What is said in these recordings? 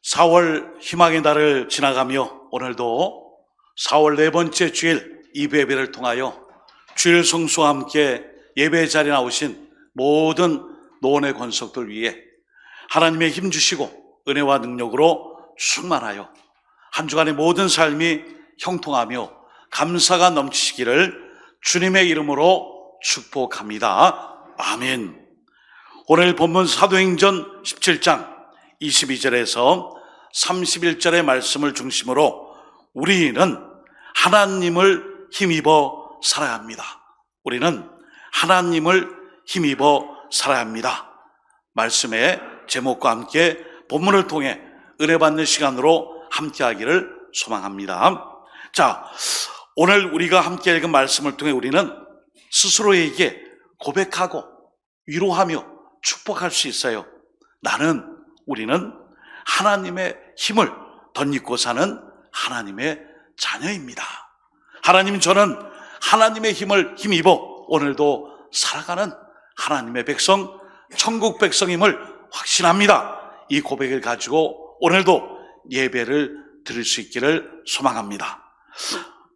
4월 희망의 날을 지나가며 오늘도 4월 네 번째 주일 이브예배를 통하여 주일 성수와 함께 예배 자리에 나오신 모든 노원의 권속들 위해 하나님의 힘 주시고 은혜와 능력으로 충만하여 한 주간의 모든 삶이 형통하며 감사가 넘치시기를 주님의 이름으로 축복합니다. 아멘. 오늘 본문 사도행전 17장 22절에서 31절의 말씀을 중심으로 우리는 하나님을 힘입어 살아야 합니다. 우리는 하나님을 힘입어 살아야 합니다. 말씀의 제목과 함께 본문을 통해 은혜 받는 시간으로 함께 하기를 소망합니다. 자, 오늘 우리가 함께 읽은 말씀을 통해 우리는 스스로에게 고백하고 위로하며 축복할 수 있어요. 우리는 하나님의 힘을 덧입고 사는 하나님의 자녀입니다. 하나님, 저는 하나님의 힘을 힘입어 오늘도 살아가는 하나님의 백성, 천국 백성임을 확신합니다. 이 고백을 가지고 오늘도 예배를 드릴 수 있기를 소망합니다.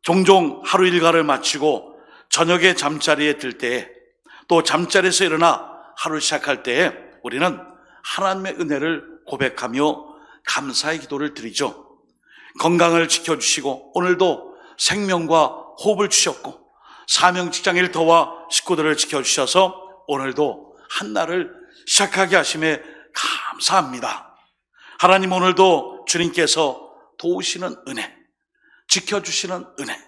종종 하루 일과를 마치고 저녁에 잠자리에 들 때에, 또 잠자리에서 일어나 하루를 시작할 때에 우리는 하나님의 은혜를 고백하며 감사의 기도를 드리죠. 건강을 지켜주시고 오늘도 생명과 호흡을 주셨고 사명 직장 일터와 식구들을 지켜주셔서 오늘도 한날을 시작하게 하심에 감사합니다. 하나님, 오늘도 주님께서 도우시는 은혜, 지켜주시는 은혜,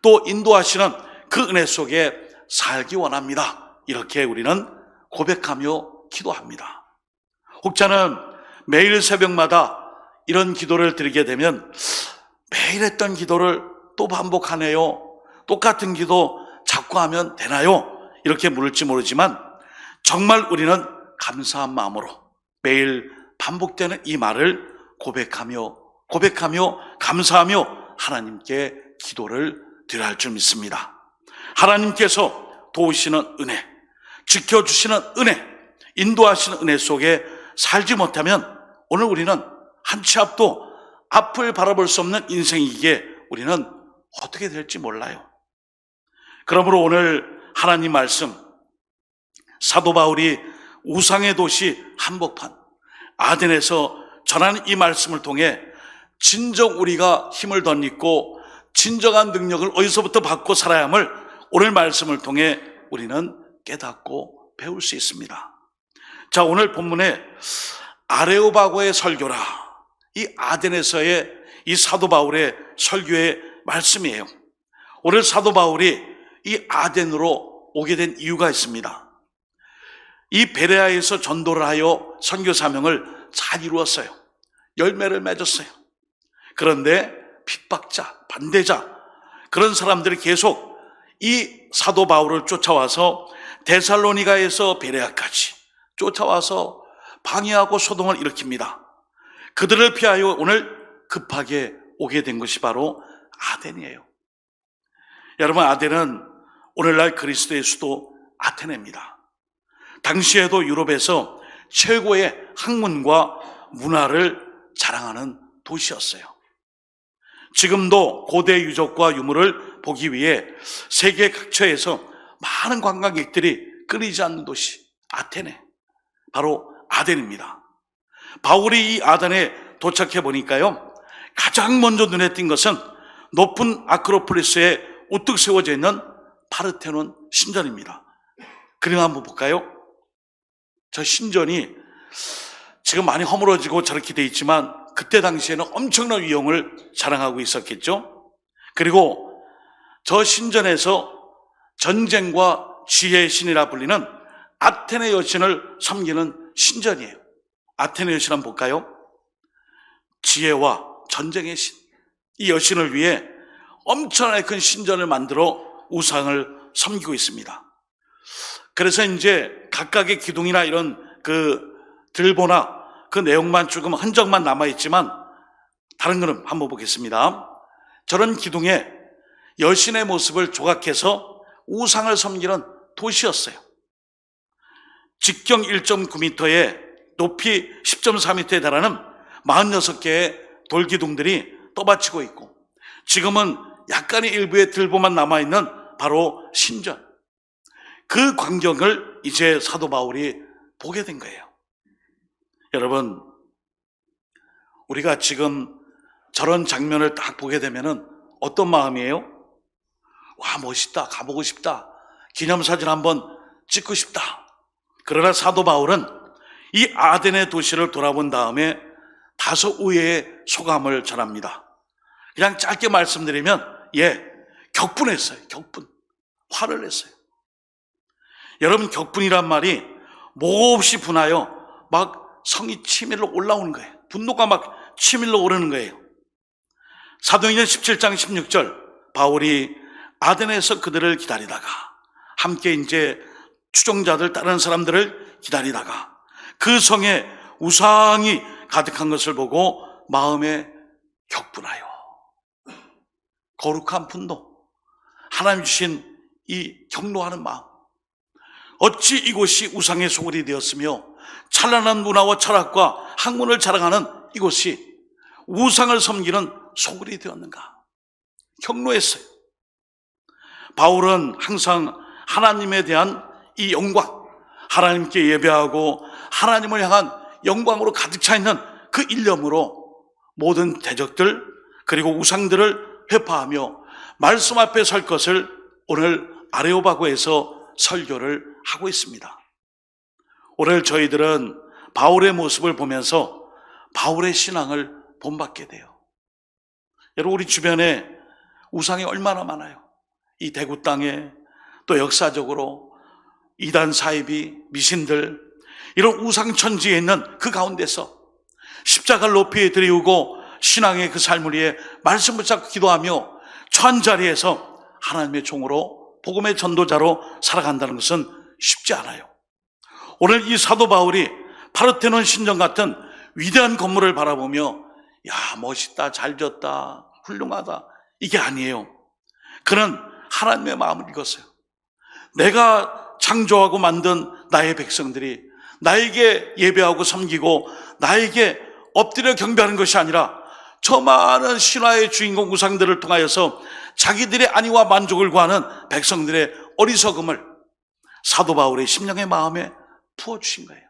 또 인도하시는 그 은혜 속에 살기 원합니다. 이렇게 우리는 고백하며 기도합니다. 혹자는 매일 새벽마다 이런 기도를 드리게 되면 매일 했던 기도를 또 반복하네요, 똑같은 기도 자꾸 하면 되나요? 이렇게 물을지 모르지만 정말 우리는 감사한 마음으로 매일 반복되는 이 말을 고백하며 감사하며 하나님께 기도를 드려야 할 줄 믿습니다. 하나님께서 도우시는 은혜, 지켜주시는 은혜, 인도하시는 은혜 속에 살지 못하면 오늘 우리는 한 치 앞도 앞을 바라볼 수 없는 인생이기에 우리는 어떻게 될지 몰라요. 그러므로 오늘 하나님 말씀, 사도 바울이 우상의 도시 한복판 아덴에서 전하는 이 말씀을 통해 진정 우리가 힘을 덧입고 진정한 능력을 어디서부터 받고 살아야 함을 오늘 말씀을 통해 우리는 깨닫고 배울 수 있습니다. 자, 오늘 본문에 아레오바고의 설교라, 이 아덴에서의 이 사도 바울의 설교의 말씀이에요. 오늘 사도 바울이 이 아덴으로 오게 된 이유가 있습니다. 이 베레아에서 전도를 하여 선교 사명을 잘 이루었어요. 열매를 맺었어요. 그런데 핍박자, 반대자, 그런 사람들이 계속 이 사도 바울을 쫓아와서 데살로니가에서 베레아까지 쫓아와서 방해하고 소동을 일으킵니다. 그들을 피하여 오늘 급하게 오게 된 것이 바로 아덴이에요. 여러분, 아덴은 오늘날 그리스도의 수도 아테네입니다. 당시에도 유럽에서 최고의 학문과 문화를 자랑하는 도시였어요. 지금도 고대 유적과 유물을 보기 위해 세계 각처에서 많은 관광객들이 끊이지 않는 도시 아테네, 바로 아덴입니다. 바울이 이 아덴에 도착해 보니까요, 가장 먼저 눈에 띈 것은 높은 아크로폴리스에 우뚝 세워져 있는 파르테논 신전입니다. 그림 한번 볼까요? 저 신전이 지금 많이 허물어지고 저렇게 돼 있지만 그때 당시에는 엄청난 위용을 자랑하고 있었겠죠. 그리고 저 신전에서 전쟁과 지혜의 신이라 불리는 아테네 여신을 섬기는 신전이에요. 아테네 여신 한번 볼까요? 지혜와 전쟁의 신, 이 여신을 위해 엄청나게 큰 신전을 만들어 우상을 섬기고 있습니다. 그래서 이제 각각의 기둥이나 이런 그 들보나 그 내용만 조금 흔적만 남아있지만 다른 그림 한번 보겠습니다. 저런 기둥에 여신의 모습을 조각해서 우상을 섬기는 도시였어요. 직경 1.9m에 높이 10.4m에 달하는 46개의 돌기둥들이 떠받치고 있고, 지금은 약간의 일부의 들보만 남아있는 바로 신전, 그 광경을 이제 사도 바울이 보게 된 거예요. 여러분, 우리가 지금 저런 장면을 딱 보게 되면은 어떤 마음이에요? 와, 멋있다, 가보고 싶다, 기념사진 한번 찍고 싶다. 그러나 사도 바울은 이 아덴의 도시를 돌아본 다음에 다소 의외의 소감을 전합니다. 그냥 짧게 말씀드리면, 격분했어요. 격분. 화를 냈어요. 여러분, 격분이란 말이 몹시 분하여 막 성이 치밀러 올라오는 거예요. 분노가 막 치밀러 오르는 거예요. 사도행전 17장 16절, 바울이 아덴에서 그들을 기다리다가, 함께 이제 추종자들, 다른 사람들을 기다리다가 그 성에 우상이 가득한 것을 보고 마음에 격분하여, 거룩한 분노, 하나님 주신 이 격노하는 마음, 어찌 이곳이 우상의 소굴이 되었으며 찬란한 문화와 철학과 학문을 자랑하는 이곳이 우상을 섬기는 소굴이 되었는가, 격노했어요. 바울은 항상 하나님에 대한 이 영광, 하나님께 예배하고 하나님을 향한 영광으로 가득 차 있는 그 일념으로 모든 대적들 그리고 우상들을 회파하며 말씀 앞에 설 것을 오늘 아레오바고에서 설교를 하고 있습니다. 오늘 저희들은 바울의 모습을 보면서 바울의 신앙을 본받게 돼요. 여러분, 우리 주변에 우상이 얼마나 많아요. 이 대구 땅에, 또 역사적으로 이단 사이비, 미신들, 이런 우상천지에 있는 그 가운데서 십자가를 높이 들이우고 신앙의 그 삶을 위해 말씀 붙잡고 기도하며 처한 자리에서 하나님의 종으로, 복음의 전도자로 살아간다는 것은 쉽지 않아요. 오늘 이 사도 바울이 파르테논 신전 같은 위대한 건물을 바라보며 야, 멋있다, 잘 졌다, 훌륭하다, 이게 아니에요. 그는 하나님의 마음을 읽었어요. 내가 창조하고 만든 나의 백성들이 나에게 예배하고 섬기고 나에게 엎드려 경배하는 것이 아니라 저 많은 신화의 주인공 우상들을 통하여서 자기들의 안위와 만족을 구하는 백성들의 어리석음을 사도 바울의 심령의 마음에 부어주신 거예요.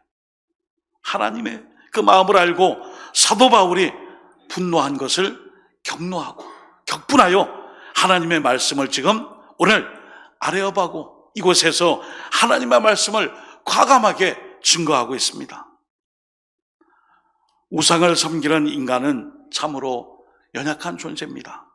하나님의 그 마음을 알고 사도 바울이 분노한 것을 격노하고 격분하여 하나님의 말씀을 지금 오늘 아레오바고 이곳에서 하나님의 말씀을 과감하게 증거하고 있습니다. 우상을 섬기는 인간은 참으로 연약한 존재입니다.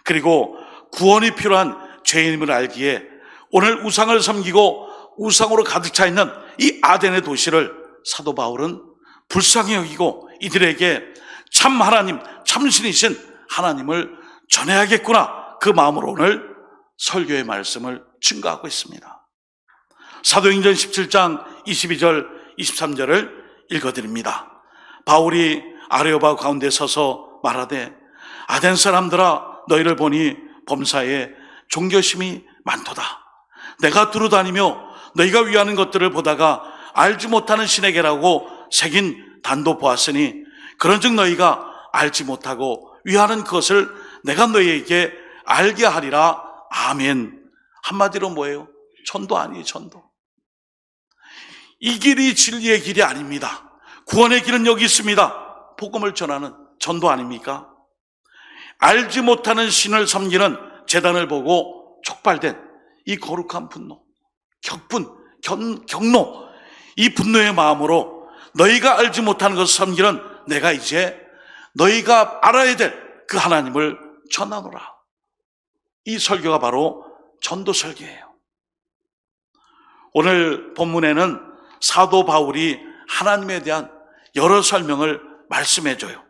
그리고 구원이 필요한 죄인임을 알기에 오늘 우상을 섬기고 우상으로 가득 차 있는 이 아덴의 도시를 사도 바울은 불쌍히 여기고 이들에게 참 하나님, 참신이신 하나님을 전해야겠구나, 그 마음으로 오늘 설교의 말씀을 증거하고 있습니다. 사도행전 17장 22절 23절을 읽어드립니다. 바울이 아레오바고 가운데 서서 말하되 아덴 사람들아, 너희를 보니 범사에 종교심이 많도다. 내가 두루다니며 너희가 위하는 것들을 보다가 알지 못하는 신에게라고 새긴 단도 보았으니 그런즉 너희가 알지 못하고 위하는 그것을 내가 너희에게 알게 하리라. 아멘. 한마디로 뭐예요? 전도 아니에요, 전도. 이 길이 진리의 길이 아닙니다. 구원의 길은 여기 있습니다. 복음을 전하는 전도 아닙니까? 알지 못하는 신을 섬기는 제단을 보고 촉발된 이 거룩한 분노, 격분, 격노, 이 분노의 마음으로 너희가 알지 못하는 것을 섬기는 내가 이제 너희가 알아야 될 그 하나님을 전하노라. 이 설교가 바로 전도 설교예요. 오늘 본문에는 사도 바울이 하나님에 대한 여러 설명을 말씀해줘요.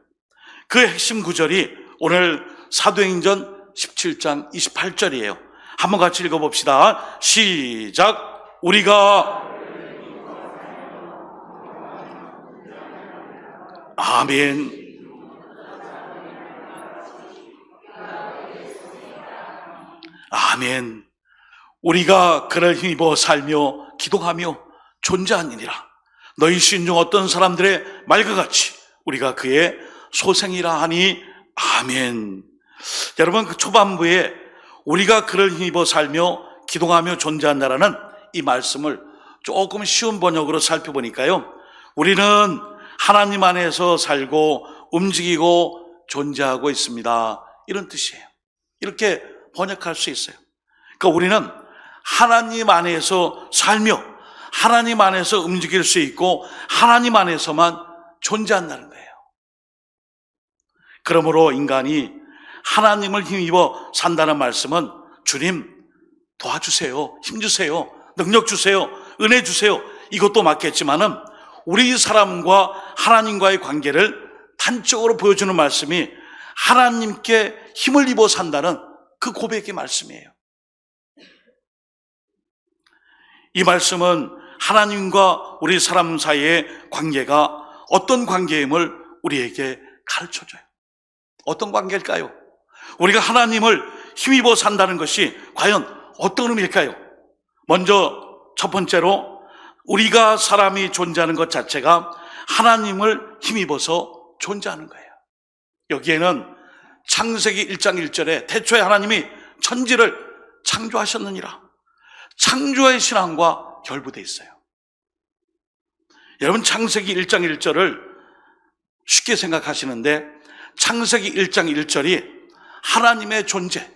그 핵심 구절이 오늘 사도행전 17장 28절이에요. 한번 같이 읽어봅시다. 시작. 우리가 아멘. 아멘. 우리가 그를 힘입어 살며 기도하며 존재하니라. 너희 신 중 어떤 사람들의 말과 같이 우리가 그의 소생이라 하니 아멘. 여러분, 그 초반부에 우리가 그를 힘입어 살며 기동하며 존재한다라는 이 말씀을 조금 쉬운 번역으로 살펴보니까요, 우리는 하나님 안에서 살고 움직이고 존재하고 있습니다, 이런 뜻이에요. 이렇게 번역할 수 있어요. 그러니까 우리는 하나님 안에서 살며 하나님 안에서 움직일 수 있고 하나님 안에서만 존재한다는 거예요. 그러므로 인간이 하나님을 힘입어 산다는 말씀은 주님 도와주세요, 힘주세요, 능력 주세요, 은혜 주세요, 이것도 맞겠지만은 우리 사람과 하나님과의 관계를 단적으로 보여주는 말씀이 하나님께 힘을 입어 산다는 그 고백의 말씀이에요. 이 말씀은 하나님과 우리 사람 사이의 관계가 어떤 관계임을 우리에게 가르쳐줘요. 어떤 관계일까요? 우리가 하나님을 힘입어 산다는 것이 과연 어떤 의미일까요? 먼저 첫 번째로 우리가 사람이 존재하는 것 자체가 하나님을 힘입어서 존재하는 거예요. 여기에는 창세기 1장 1절에 태초에 하나님이 천지를 창조하셨느니라, 창조의 신앙과 결부되어 있어요. 여러분, 창세기 1장 1절을 쉽게 생각하시는데 창세기 1장 1절이 하나님의 존재,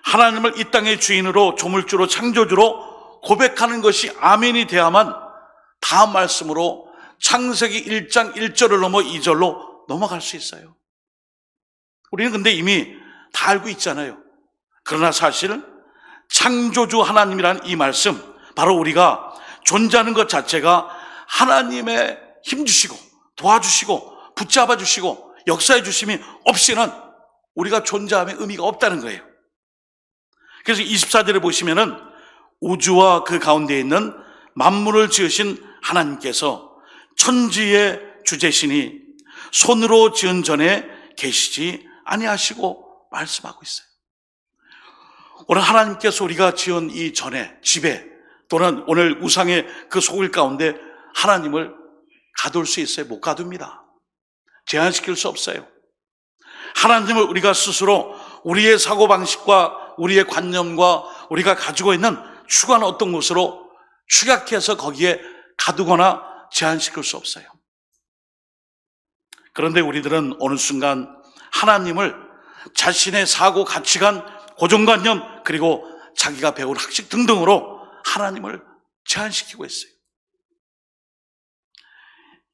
하나님을 이 땅의 주인으로, 조물주로, 창조주로 고백하는 것이 아멘이 돼야만 다음 말씀으로 창세기 1장 1절을 넘어 2절로 넘어갈 수 있어요. 우리는 근데 이미 다 알고 있잖아요. 그러나 사실 창조주 하나님이라는 이 말씀, 바로 우리가 존재하는 것 자체가 하나님의 힘주시고 도와주시고 붙잡아 주시고 역사해 주심이 없이는 우리가 존재함의 의미가 없다는 거예요. 그래서 24절에 보시면은 우주와 그 가운데 있는 만물을 지으신 하나님께서 천지의 주제시니 손으로 지은 전에 계시지 아니하시고 말씀하고 있어요. 오늘 하나님께서 우리가 지은 이 전에 집에 또는 오늘 우상의 그 소굴 가운데 하나님을 가둘 수 있어요? 못 가둡니다. 제한시킬 수 없어요. 하나님을 우리가 스스로 우리의 사고방식과 우리의 관념과 우리가 가지고 있는 추구하는 어떤 것으로 축약해서 거기에 가두거나 제한시킬 수 없어요. 그런데 우리들은 어느 순간 하나님을 자신의 사고, 가치관, 고정관념, 그리고 자기가 배운 학식 등등으로 하나님을 제한시키고 있어요.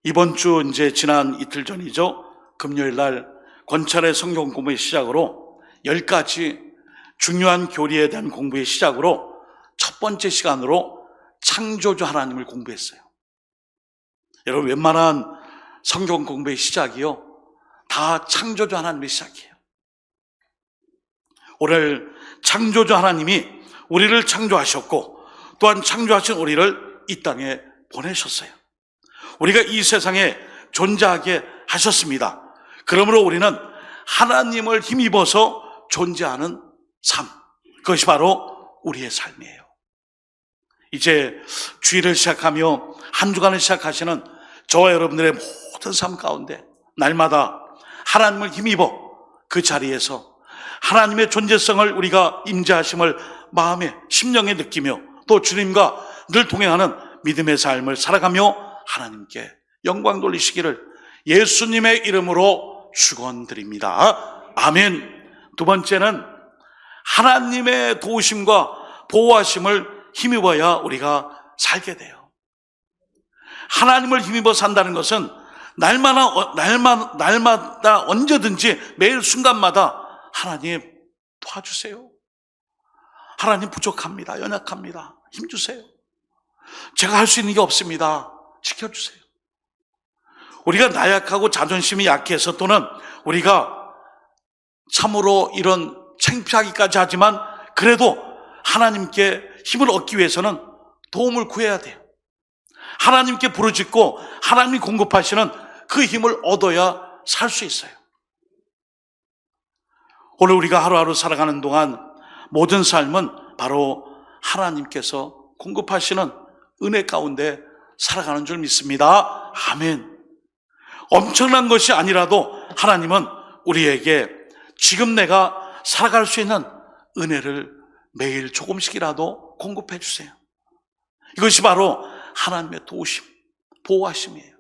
이번 주 이제 지난 이틀 전이죠. 금요일 날 권찰의 성경 공부의 시작으로 10가지 중요한 교리에 대한 공부의 시작으로 첫 번째 시간으로 창조주 하나님을 공부했어요. 여러분, 웬만한 성경 공부의 시작이요, 다 창조주 하나님의 시작이에요. 오늘 창조주 하나님이 우리를 창조하셨고 또한 창조하신 우리를 이 땅에 보내셨어요. 우리가 이 세상에 존재하게 하셨습니다. 그러므로 우리는 하나님을 힘입어서 존재하는 삶, 그것이 바로 우리의 삶이에요. 이제 주일을 시작하며 한 주간을 시작하시는 저와 여러분들의 모든 삶 가운데 날마다 하나님을 힘입어 그 자리에서 하나님의 존재성을 우리가 임재하심을 마음에 심령에 느끼며 또 주님과 늘 동행하는 믿음의 삶을 살아가며 하나님께 영광 돌리시기를 예수님의 이름으로 축원드립니다. 아멘. 두 번째는 하나님의 도우심과 보호하심을 힘입어야 우리가 살게 돼요. 하나님을 힘입어 산다는 것은 날마다 언제든지 매일 순간마다 하나님 도와주세요. 하나님 부족합니다. 연약합니다. 힘주세요. 제가 할 수 있는 게 없습니다. 지켜주세요. 우리가 나약하고 자존심이 약해서 또는 우리가 참으로 이런 창피하기까지 하지만 그래도 하나님께 힘을 얻기 위해서는 도움을 구해야 돼요. 하나님께 부르짖고 하나님이 공급하시는 그 힘을 얻어야 살 수 있어요. 오늘 우리가 하루하루 살아가는 동안 모든 삶은 바로 하나님께서 공급하시는 은혜 가운데 살아가는 줄 믿습니다. 아멘. 엄청난 것이 아니라도 하나님은 우리에게 지금 내가 살아갈 수 있는 은혜를 매일 조금씩이라도 공급해 주세요. 이것이 바로 하나님의 도우심, 보호하심이에요.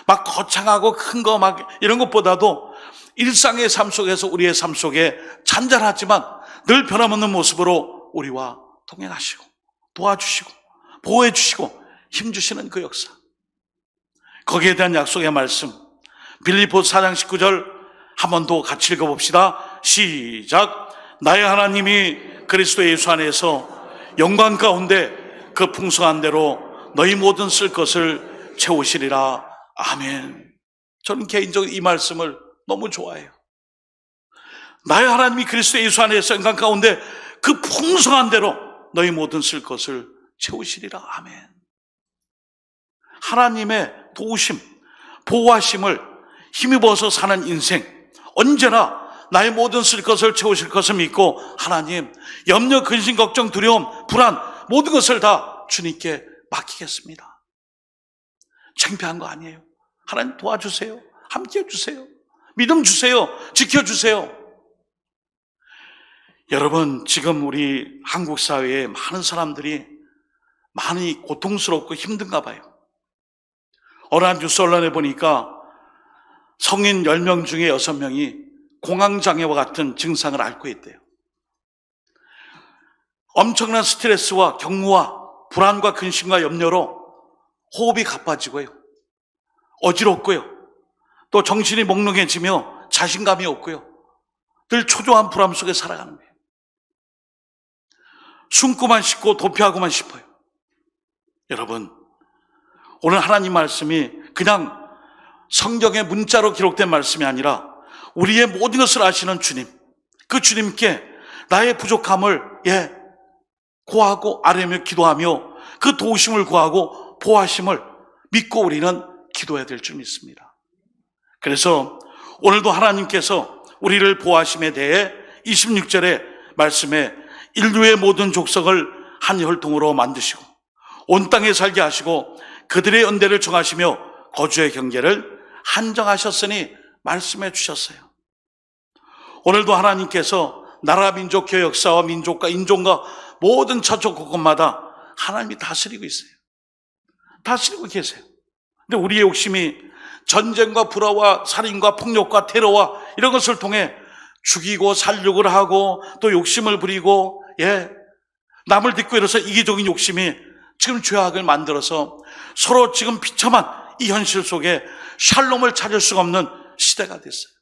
막 거창하고 큰 거 막 이런 것보다도 일상의 삶 속에서 우리의 삶 속에 잔잔하지만 늘 변함없는 모습으로 우리와 동행하시고 도와주시고 보호해 주시고 힘주시는 그 역사, 거기에 대한 약속의 말씀, 빌립보서 4장 19절 한 번 더 같이 읽어봅시다. 시작. 나의 하나님이 그리스도 예수 안에서 영광 가운데 그 풍성한 대로 너희 모든 쓸 것을 채우시리라. 아멘. 저는 개인적으로 이 말씀을 너무 좋아해요. 나의 하나님이 그리스도 예수 안에서 영광 가운데 그 풍성한 대로 너희 모든 쓸 것을 채우시리라. 아멘. 하나님의 도우심, 보호하심을 힘입어서 사는 인생, 언제나 나의 모든 쓸 것을 채우실 것을 믿고 하나님, 염려, 근심, 걱정, 두려움, 불안 모든 것을 다 주님께 맡기겠습니다. 창피한 거 아니에요. 하나님 도와주세요. 함께해 주세요. 믿음 주세요. 지켜주세요. 여러분, 지금 우리 한국 사회에 많은 사람들이 많이 고통스럽고 힘든가 봐요. 어느 한 뉴스 언론에 보니까 성인 10명 중에 6명이 공황장애와 같은 증상을 앓고 있대요. 엄청난 스트레스와 경무와 불안과 근심과 염려로 호흡이 가빠지고요, 어지럽고요, 또 정신이 몽롱해지며 자신감이 없고요, 늘 초조한 불안 속에 살아가는 거예요. 숨고만 싶고 도피하고만 싶어요. 여러분, 오늘 하나님 말씀이 그냥 성경의 문자로 기록된 말씀이 아니라 우리의 모든 것을 아시는 주님, 그 주님께 나의 부족함을 고하고 아뢰며 기도하며 그 도우심을 구하고 보호하심을 믿고 우리는 기도해야 될 줄 믿습니다. 그래서 오늘도 하나님께서 우리를 보호하심에 대해 26절의 말씀에 인류의 모든 족속을 한 혈통으로 만드시고 온 땅에 살게 하시고 그들의 연대를 정하시며 거주의 경계를 한정하셨으니 말씀해 주셨어요. 오늘도 하나님께서 나라, 민족, 교회, 역사와 민족과 인종과 모든 처족 곳곳마다 하나님이 다스리고 있어요. 다스리고 계세요. 근데 우리의 욕심이 전쟁과 불화와 살인과 폭력과 테러와 이런 것을 통해 죽이고 살육을 하고 또 욕심을 부리고 남을 딛고 일어서 이기적인 욕심이 지금 죄악을 만들어서 서로 지금 비참한 이 현실 속에 샬롬을 찾을 수가 없는 시대가 됐어요.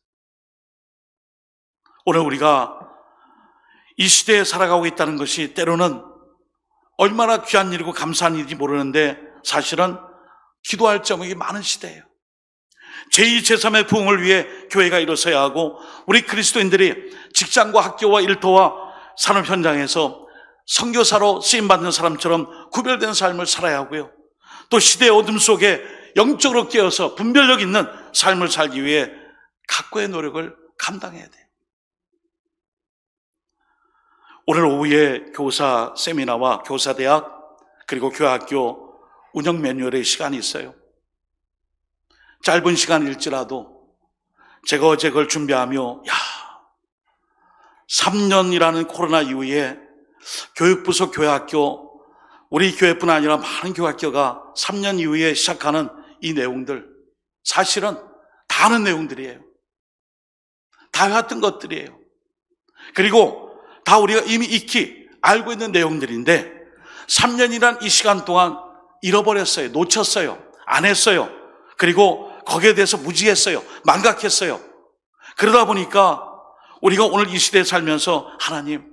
오늘 우리가 이 시대에 살아가고 있다는 것이 때로는 얼마나 귀한 일이고 감사한 일인지 모르는데 사실은 기도할 점이 많은 시대예요. 제2, 제3의 부흥을 위해 교회가 일어서야 하고 우리 그리스도인들이 직장과 학교와 일터와 산업 현장에서 선교사로 쓰임받는 사람처럼 구별된 삶을 살아야 하고요. 또 시대의 어둠 속에 영적으로 깨어서 분별력 있는 삶을 살기 위해 각고의 노력을 감당해야 돼요. 오늘 오후에 교사 세미나와 교사대학 그리고 교회학교 운영 매뉴얼의 시간이 있어요. 짧은 시간일지라도 제가 어제 그걸 준비하며 3년이라는 코로나 이후에 교육부서 교회학교, 우리 교회뿐 아니라 많은 교회학교가 3년 이후에 시작하는 이 내용들, 사실은 다 아는 내용들이에요. 다 해왔던 것들이에요. 그리고 다 우리가 이미 익히 알고 있는 내용들인데 3년이란 이 시간 동안 잃어버렸어요. 놓쳤어요. 안 했어요. 그리고 거기에 대해서 무지했어요. 망각했어요. 그러다 보니까 우리가 오늘 이 시대에 살면서 하나님,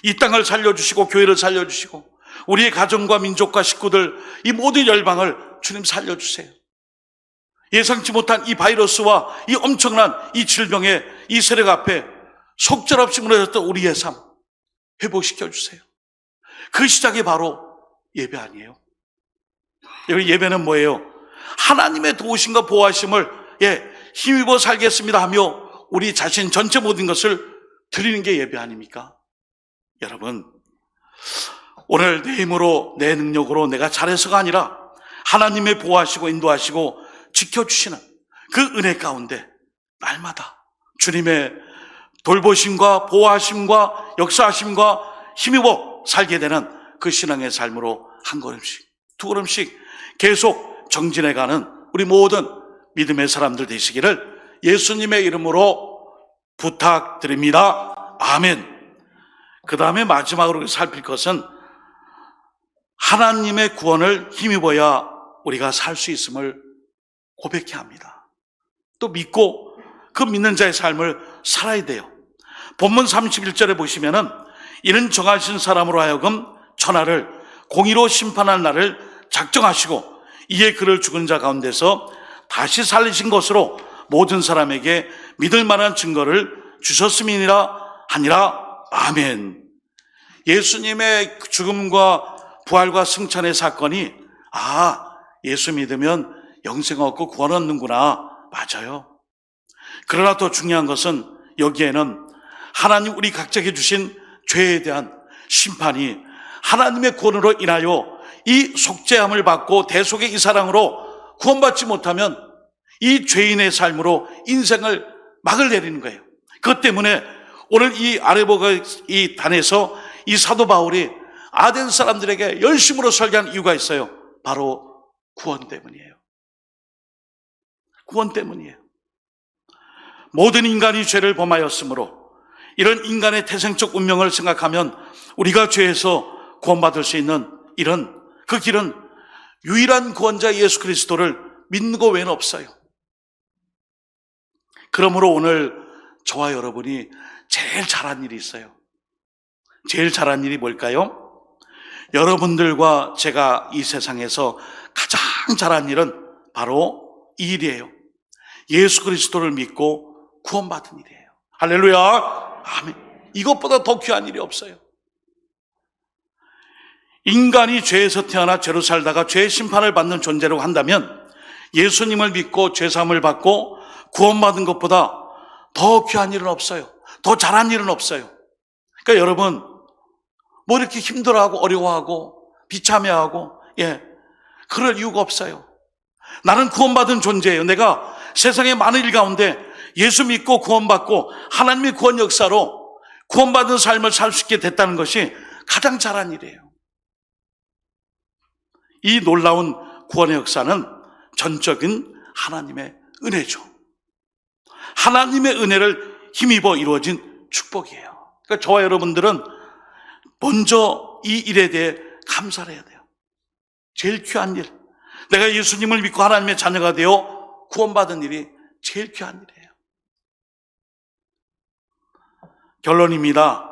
이 땅을 살려주시고 교회를 살려주시고 우리의 가정과 민족과 식구들, 이 모든 열방을 주님 살려주세요. 예상치 못한 이 바이러스와 이 엄청난 이 질병의 이 세력 앞에 속절없이 무너졌던 우리의 삶 회복시켜 주세요. 그 시작이 바로 예배 아니에요? 여기 예배는 뭐예요? 하나님의 도우심과 보호하심을 힘입어 살겠습니다 하며 우리 자신 전체 모든 것을 드리는 게 예배 아닙니까? 여러분, 오늘 내 힘으로 내 능력으로 내가 잘해서가 아니라 하나님의 보호하시고 인도하시고 지켜주시는 그 은혜 가운데 날마다 주님의 돌보심과 보호하심과 역사하심과 힘입어 살게 되는 그 신앙의 삶으로 한 걸음씩 두 걸음씩 계속 정진해가는 우리 모든 믿음의 사람들 되시기를 예수님의 이름으로 부탁드립니다. 아멘. 그 다음에 마지막으로 살필 것은 하나님의 구원을 힘입어야 우리가 살 수 있음을 고백해야 합니다. 또 믿고 그 믿는 자의 삶을 살아야 돼요. 본문 31절에 보시면은 이는 정하신 사람으로 하여금 천하를 공의로 심판할 날을 작정하시고 이에 그를 죽은 자 가운데서 다시 살리신 것으로 모든 사람에게 믿을 만한 증거를 주셨음이니라 하니라. 아멘. 예수님의 죽음과 부활과 승천의 사건이 예수 믿으면 영생 얻고 구원 얻는구나. 맞아요. 그러나 더 중요한 것은 여기에는 하나님 우리 각자에게 주신 죄에 대한 심판이 하나님의 구원으로 인하여 이 속죄함을 받고 대속의 이 사랑으로 구원받지 못하면 이 죄인의 삶으로 인생을 막을 내리는 거예요. 그것 때문에 오늘 이 아레보가 이 단에서 이 사도 바울이 아덴 사람들에게 열심으로 설교한 이유가 있어요. 바로 구원 때문이에요. 구원 때문이에요. 모든 인간이 죄를 범하였으므로 이런 인간의 태생적 운명을 생각하면 우리가 죄에서 구원받을 수 있는 그 길은 유일한 구원자 예수 그리스도를 믿는 것 외에는 없어요. 그러므로 오늘 저와 여러분이 제일 잘한 일이 있어요. 제일 잘한 일이 뭘까요? 여러분들과 제가 이 세상에서 가장 잘한 일은 바로 이 일이에요. 예수 그리스도를 믿고 구원받은 일이에요. 할렐루야. 아멘. 이것보다 더 귀한 일이 없어요. 인간이 죄에서 태어나 죄로 살다가 죄의 심판을 받는 존재라고 한다면 예수님을 믿고 죄사함을 받고 구원받은 것보다 더 귀한 일은 없어요. 더 잘한 일은 없어요. 그러니까 여러분 뭐 이렇게 힘들어하고 어려워하고 비참해하고 그럴 이유가 없어요. 나는 구원받은 존재예요. 내가 세상의 많은 일 가운데 예수 믿고 구원받고 하나님의 구원 역사로 구원받은 삶을 살 수 있게 됐다는 것이 가장 잘한 일이에요. 이 놀라운 구원의 역사는 전적인 하나님의 은혜죠. 하나님의 은혜를 힘입어 이루어진 축복이에요. 그러니까 저와 여러분들은 먼저 이 일에 대해 감사를 해야 돼요. 제일 귀한 일. 내가 예수님을 믿고 하나님의 자녀가 되어 구원받은 일이 제일 귀한 일이에요. 결론입니다.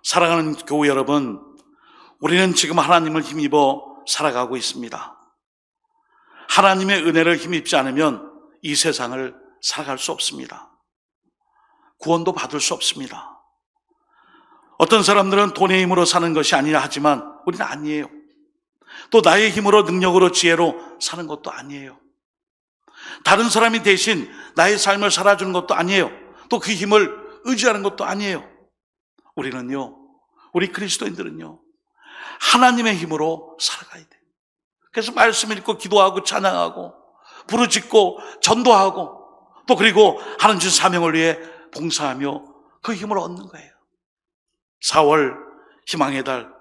사랑하는 교우 여러분, 우리는 지금 하나님을 힘입어 살아가고 있습니다. 하나님의 은혜를 힘입지 않으면 이 세상을 살아갈 수 없습니다. 구원도 받을 수 없습니다. 어떤 사람들은 돈의 힘으로 사는 것이 아니라 하지만 우리는 아니에요. 또 나의 힘으로 능력으로 지혜로 사는 것도 아니에요. 다른 사람이 대신 나의 삶을 살아주는 것도 아니에요. 또 그 힘을 의지하는 것도 아니에요. 우리는요, 우리 그리스도인들은요, 하나님의 힘으로 살아가야 돼요. 그래서 말씀 읽고 기도하고 찬양하고 부르짖고 전도하고 또 그리고 하나님 주신 사명을 위해 봉사하며 그 힘을 얻는 거예요. 4월 희망의 달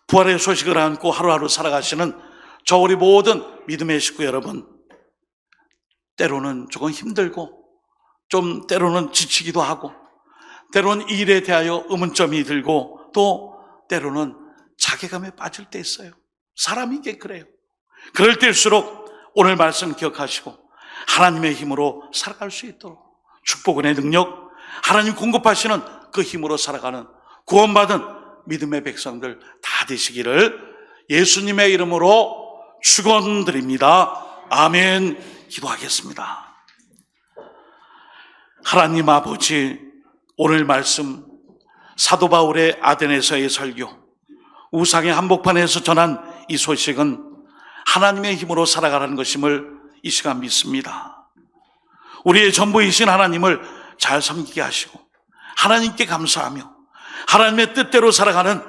부활의 소식을 안고 하루하루 살아가시는 저 우리 모든 믿음의 식구 여러분, 때로는 조금 힘들고 좀 때로는 지치기도 하고 때로는 이 일에 대하여 의문점이 들고 또 때로는 자괴감에 빠질 때 있어요. 사람이 이게 그래요. 그럴 때일수록 오늘 말씀 기억하시고 하나님의 힘으로 살아갈 수 있도록 축복은의 능력, 하나님 공급하시는 그 힘으로 살아가는 구원받은 믿음의 백성들 다 되시기를 예수님의 이름으로 축원드립니다. 아멘. 기도하겠습니다. 하나님 아버지, 오늘 말씀 사도 바울의 아덴에서의 설교, 우상의 한복판에서 전한 이 소식은 하나님의 힘으로 살아가라는 것임을 이 시간 믿습니다. 우리의 전부이신 하나님을 잘 섬기게 하시고 하나님께 감사하며 하나님의 뜻대로 살아가는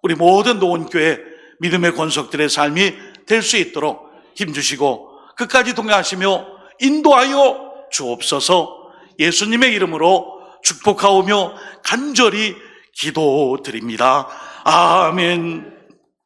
우리 모든 노원교회 믿음의 권속들의 삶이 될 수 있도록 힘주시고 끝까지 동행하시며 인도하여 주옵소서. 예수님의 이름으로 축복하오며 간절히 기도드립니다. 아멘.